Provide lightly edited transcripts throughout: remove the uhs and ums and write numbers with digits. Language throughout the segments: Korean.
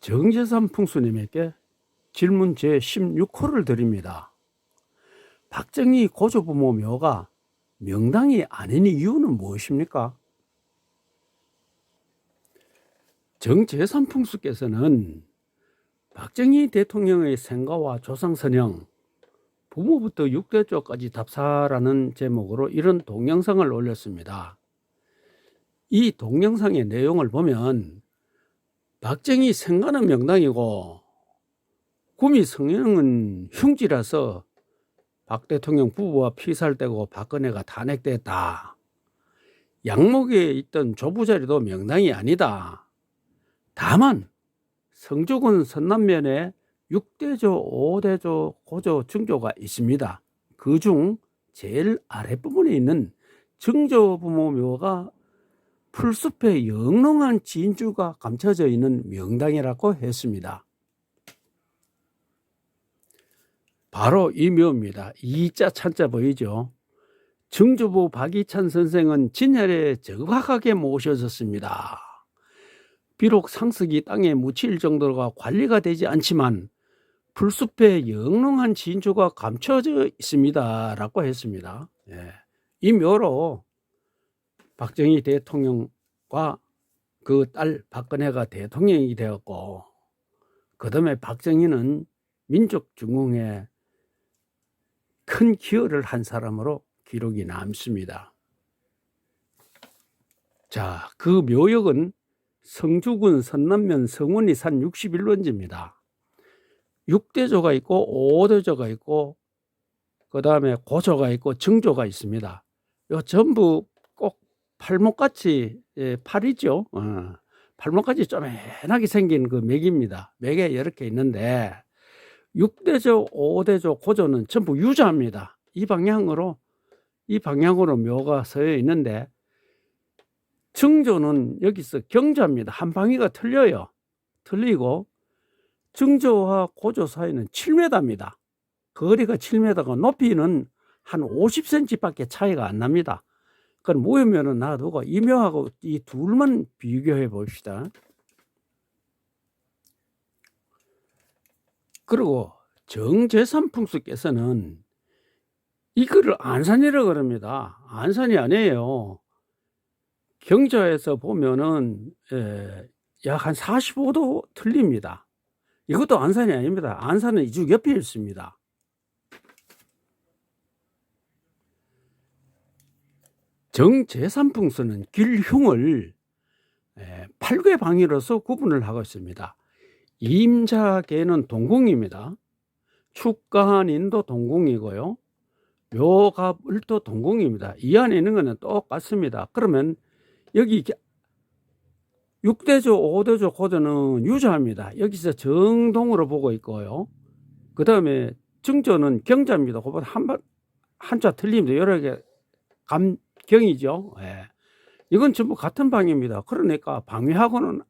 정재산 풍수님에게 질문 제16호를 드립니다. 박정희 고조부모 묘가 명당이 아닌 이유는 무엇입니까? 정재산 풍수께서는 박정희 대통령의 생가와 조상선영, 부모부터 6대조까지 답사라는 제목으로 이런 동영상을 올렸습니다. 이 동영상의 내용을 보면 박정희 생가는 명당이고 구미 성형은 흉지라서 박 대통령 부부와 피살되고 박근혜가 탄핵됐다. 양목에 있던 조부자리도 명당이 아니다. 다만 성주군 선남면에 6대조, 5대조, 고조, 증조가 있습니다. 그중 제일 아랫부분에 있는 증조부모묘가 풀숲에 영롱한 진주가 감춰져 있는 명당이라고 했습니다. 바로 이 묘입니다. 이자 찬자 보이죠? 증조부 박이찬 선생은 진열에 정확하게 모셔졌습니다. 비록 상석이 땅에 묻힐 정도가 관리가 되지 않지만 풀숲에 영롱한 진주가 감춰져 있습니다 라고 했습니다. 이 묘로 박정희 대통령과 그 딸 박근혜가 대통령이 되었고, 그 다음에 박정희는 민족중흥에 큰 기여를 한 사람으로 기록이 남습니다. 자, 그 묘역은 성주군 선남면 성원리 산 61원지입니다. 6대조가 있고 5대조가 있고 그 다음에 고조가 있고 증조가 있습니다. 요 전부 꼭 팔목같이, 팔이죠. 팔목같이 쪼매나게 생긴 그 맥입니다. 맥에 이렇게 있는데 6대조, 5대조, 고조는 전부 유자입니다. 이 방향으로 묘가 서여 있는데 증조는 여기서 경자입니다. 한 방위가 틀려요. 틀리고 증조와 고조 사이는 7m입니다. 거리가 7m고 높이는 한 50cm밖에 차이가 안 납니다. 그럼 모여면은 놔두고 이 묘하고 이 둘만 비교해 봅시다. 그리고 정재산 풍수께서는 이거를 안산이라고 그럽니다. 안산이 아니에요. 경자에서 보면은 약 한 45도 틀립니다. 이것도 안산이 아닙니다. 안산은 이쪽 옆에 있습니다. 정재산 풍수는 길흉을 8개 방위로서 구분을 하고 있습니다. 임자계는 동궁입니다. 축간인도 동궁이고요. 묘갑을도 동궁입니다. 이 안에 있는 것은 똑같습니다. 그러면 여기 6대조, 5대조, 고조는 유자입니다. 여기서 정동으로 보고 있고요. 그 다음에 증조는 경자입니다. 그보다 한자 틀립니다. 여러 개 감경이죠. 이건 전부 같은 방입니다. 그러니까 방위하고는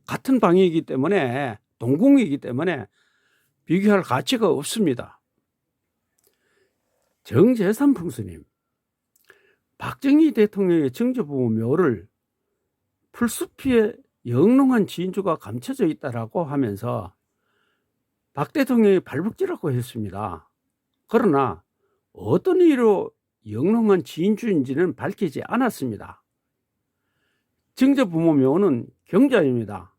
같은 방이기 때문에, 동궁이기 때문에 비교할 가치가 없습니다. 정재산 풍수님, 박정희 대통령의 증조부모 묘를 풀숲에 영롱한 진주가 감춰져 있다라고 하면서 박 대통령이 발복지라고 했습니다. 그러나 어떤 이유로 영롱한 진주인지는 밝히지 않았습니다. 증조부모 묘는 경자입니다.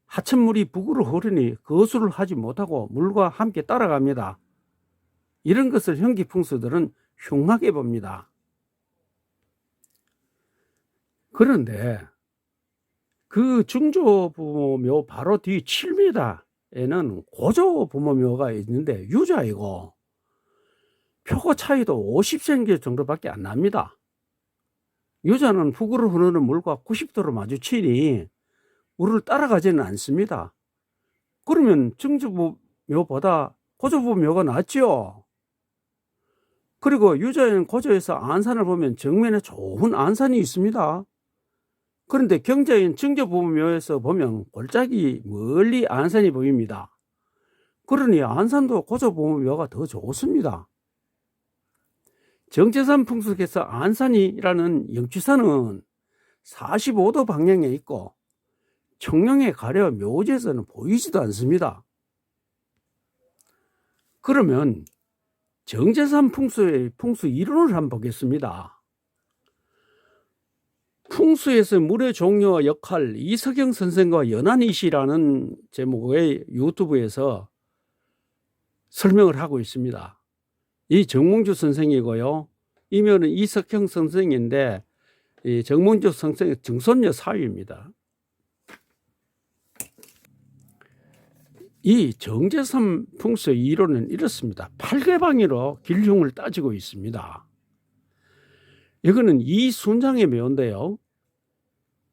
하천물이 북으로 흐르니 거수를 하지 못하고 물과 함께 따라갑니다. 이런 것을 형기풍수들은 흉하게 봅니다. 그런데 그 증조부모묘 바로 뒤 7m에는 고조부모묘가 있는데 유자이고 표고 차이도 50cm 정도밖에 안 납니다. 유자는 북으로 흐르는 물과 90도로 마주치니 물을 따라가지는 않습니다. 그러면 증조부묘보다 고조부모묘가 낫죠. 그리고 유자인 고조에서 안산을 보면 정면에 좋은 안산이 있습니다. 그런데 경자인 증조부모묘에서 보면 골짜기 멀리 안산이 보입니다. 그러니 안산도 고조부모묘가 더 좋습니다. 정재산 풍수께서 안산이라는 영취산은 45도 방향에 있고 청룡에 가려 묘지에서는 보이지도 않습니다. 그러면 정제산 풍수의 풍수 이론을 한번 보겠습니다. 풍수에서 물의 종류와 역할, 이석영 선생과 연한이시라는 제목의 유튜브에서 설명을 하고 있습니다. 이 정몽주 선생이고요. 이면은 이석영 선생인데 이 정몽주 선생의 증손녀 사위입니다. 이 정제산 풍수의 이론은 이렇습니다. 8개방위로 길흉을 따지고 있습니다. 이거는 이순장의 묘인데요.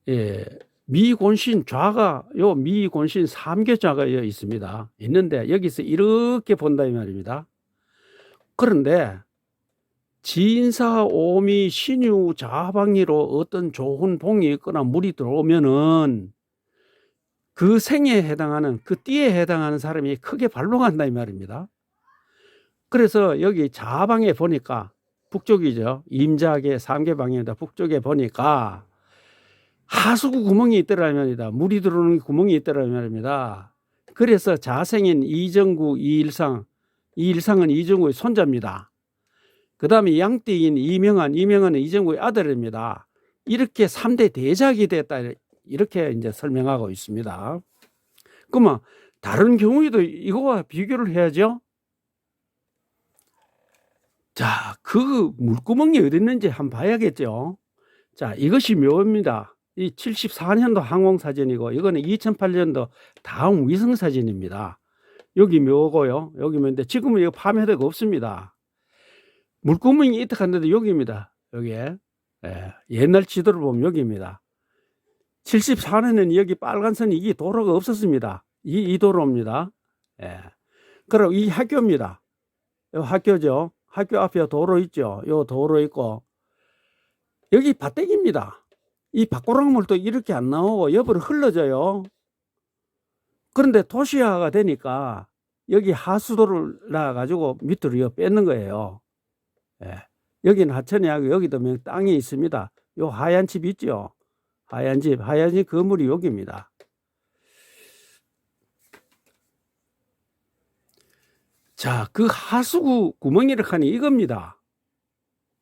예, 미곤신 좌가 미곤신 3개좌가 있습니다. 있는데 여기서 이렇게 본다 이 말입니다. 그런데 진사 오미 신유 좌방위로 어떤 좋은 봉이 있거나 물이 들어오면은 그 생에 해당하는 그 띠에 해당하는 사람이 크게 발동한다 이 말입니다. 그래서 여기 좌방에 보니까 북쪽이죠. 임자계 3개방입니다. 북쪽에 보니까 하수구 구멍이 있더라 말입니다. 물이 들어오는 구멍이 있더라 말입니다. 그래서 자생인 이정구 이일상은 이정구의 손자입니다. 그 다음에 양띠인 이명한은 이정구의 아들입니다. 이렇게 3대 대작이 됐다 이렇게 이제 설명하고 있습니다. 그러면 다른 경우에도 이거와 비교를 해야죠. 자, 그 물구멍이 어디 있는지 한번 봐야겠죠. 자, 이것이 묘입니다. 이 74년도 항공사진이고 이거는 2008년도 다음 위성사진입니다. 여기 묘고요. 여기 묘인데 지금은 이거 파묘대가 없습니다. 물구멍이 있다 한데도 여기입니다. 여기에. 예, 옛날 지도를 보면 여기입니다. 74년에는 여기 빨간 선이 이 도로가 없었습니다. 이 도로입니다. 예. 그리고 이 학교입니다. 이 학교죠. 학교 앞에 도로 있죠. 요 도로 있고 여기 밭대기입니다. 이 밭고랑물도 이렇게 안 나오고 옆으로 흘러져요. 그런데 도시화가 되니까 여기 하수도를 놔가지고 밑으로 뺏는 거예요. 예. 여기는 하천이하고 여기도 땅이 있습니다. 요 하얀 집 있죠. 하얀 집 건물이 여기입니다. 자, 그 하수구 구멍이라 하니 이겁니다.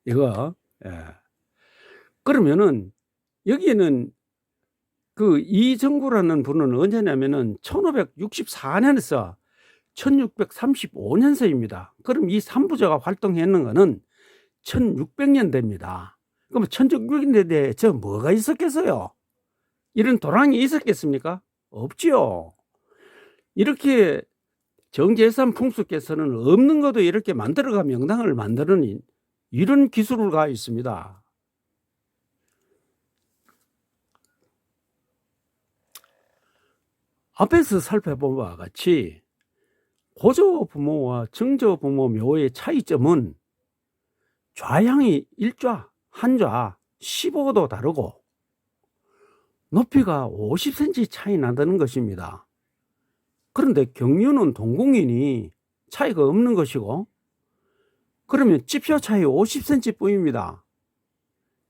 이거. 예. 그러면은 여기는 그 이정구라는 분은 언제냐면은 1564년에서 1635년서입니다. 그럼 이 삼부자가 활동했는 거는 1600년대입니다. 그럼 1600년대에 저 뭐가 있었겠어요? 이런 도랑이 있었겠습니까? 없지요. 이렇게 정제산 풍수께서는 없는 것도 이렇게 만들어가 명당을 만드는 이런 기술을 가지고 있습니다. 앞에서 살펴본 바와 같이 고조부모와 정조부모 묘의 차이점은 좌향이 1좌, 한좌 15도 다르고 높이가 50cm 차이 난다는 것입니다. 그런데 경유는 동궁이니 차이가 없는 것이고 그러면 집효 차이 50cm 뿐입니다.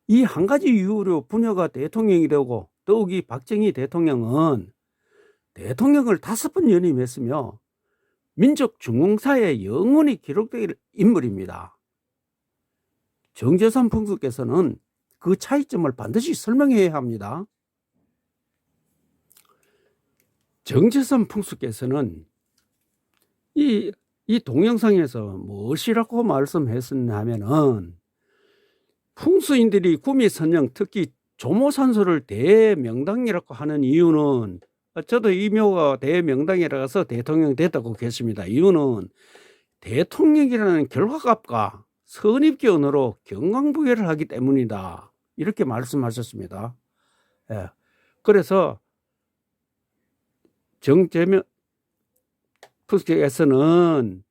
이 한 가지 이유로 부녀가 대통령이 되고 더욱이 박정희 대통령은 대통령을 5번 연임했으며 민족 중흥사에 영원히 기록될 인물입니다. 정제산 풍수께서는 그 차이점을 반드시 설명해야 합니다. 정제산 풍수께서는 이 동영상에서 무엇이라고 말씀했었냐면은 풍수인들이 구미선영 특히 조모산소를 대명당이라고 하는 이유는 저도 이 묘가 대명당이라서 대통령 됐다고 했습니다. 이유는 대통령이라는 결과값과 선입견으로 경강부회를 하기 때문이다. 이렇게 말씀하셨습니다. 예. 그래서 정제명 풍수에서는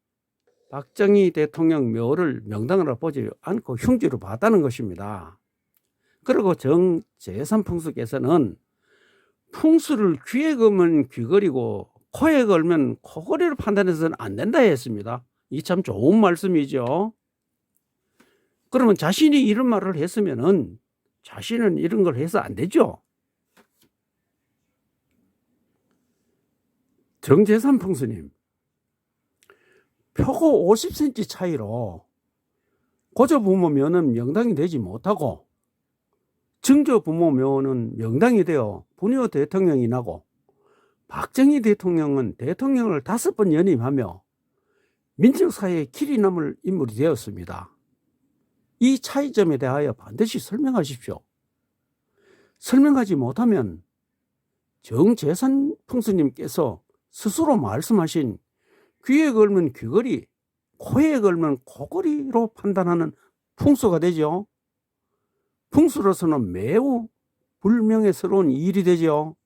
박정희 대통령 묘를 명당으로 보지 않고 흉지로 봤다는 것입니다. 그리고 정제산 풍수께서는 풍수를 귀에 걸면 귀걸이고 코에 걸면 코걸이로 판단해서는 안 된다 했습니다. 이 참 좋은 말씀이죠. 그러면 자신이 이런 말을 했으면은 자신은 이런 걸 해서 안 되죠. 정재산 풍수님, 표고 50cm 차이로 고조 부모 묘는 명당이 되지 못하고 증조 부모 묘는 명당이 되어 분요 대통령이 나고 박정희 대통령은 대통령을 5번 연임하며 민족사회에 길이 남을 인물이 되었습니다. 이 차이점에 대하여 반드시 설명하십시오. 설명하지 못하면 정재산 풍수님께서 스스로 말씀하신 귀에 걸면 귀걸이, 코에 걸면 코걸이로 판단하는 풍수가 되죠. 풍수로서는 매우 불명예스러운 일이 되죠.